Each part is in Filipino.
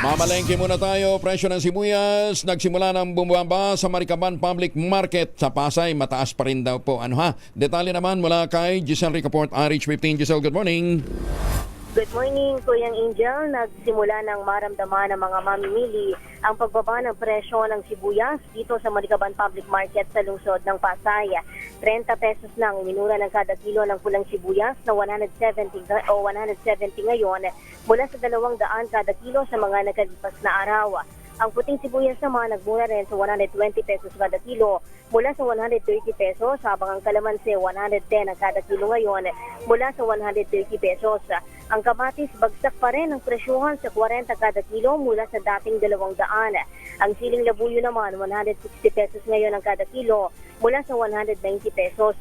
Mamalengke muna tayo. Presyo ng sibuyas nagsimula ng bumaba sa Maricaban Public Market sa Pasay. Mataas pa rin daw po. Detalye naman mula kay Giselle Ricaport, RH15. Giselle, good morning. Good morning, Kuyang Angel. Nagsimula ng maramdaman ng mga mamimili ang pagbaba ng presyo ng sibuyas dito sa Maricaban Public Market sa lungsod ng Pasay. 30 pesos lang minura ng kada kilo ng pulang sibuyas na 170 ngayon mula sa 200 kada kilo sa mga nakalipas na araw. Ang puting sibuyas naman nagmura rin sa 120 pesos kada kilo mula sa 130 pesos, habang ang kalamansi 110 ang kada kilo ngayon mula sa 130 pesos. Ang kamatis bagsak pa rin ang presyuhan sa 40 kada kilo mula sa dating 200. Ang siling labuyo naman 160 pesos ngayon ang kada kilo mula sa 190 pesos.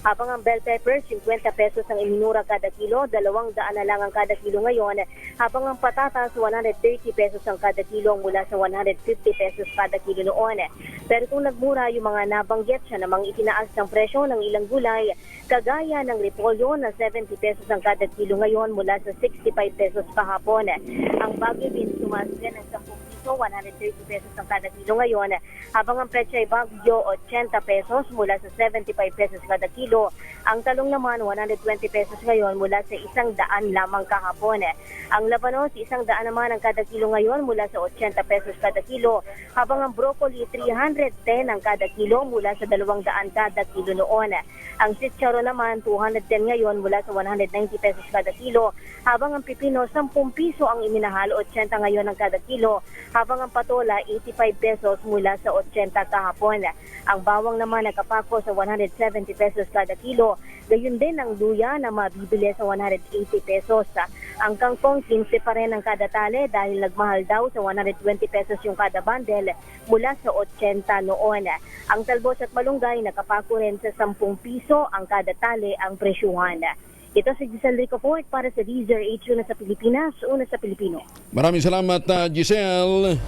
Habang ang bell pepper 50 pesos ang iminura kada kilo, 200 na lang ang kada kilo ngayon. Habang ang patatas 130 pesos ang kada kilo mula sa 150 pesos kada kilo noon. Pero kung nagmura yung mga nabanggit, siya namang itinaas ng presyo ng ilang gulay, kagaya ng repolyo na 70 pesos ang kada kilo ngayon mula sa 65 pesos kahapon. Ang bagyo din tumaas din ng 10 piso, 130 pesos ang kada kilo ngayon, habang ang presyo ay bagyo 80 pesos mula sa 75 pesos kada kilo. Ang talong naman 120 pesos ngayon mula sa 100 lamang kahapon. Ang labanos 100 naman ang kada kilo ngayon mula sa 80 pesos kada kilo, habang ang broccoli 310 ang kada kilo mula sa 200 kada kilo noon. Ang chicharo naman 210 ngayon mula sa 190 pesos kada kilo, habang ang pipino 10 piso ang iminahal, 80 ngayon ang kada kilo, habang ang patola 85 pesos mula sa 80 kahapon. Ang bawang naman nakapako sa 170 pesos kada kilo, gayon din ang luya na mabibili sa 180 pesos. Ang kangkong 15 pa rin ang kada tali dahil nagmahal daw sa 120 pesos yung kada bundle mula sa 80 noon. Ang talbos at malunggay nakapako rin sa 10 piso ang kada tali ang presyuhan. Ito si Giselle Ricaport para sa Deezer H1 sa Pilipinas, una sa Pilipino. Maraming salamat, Giselle.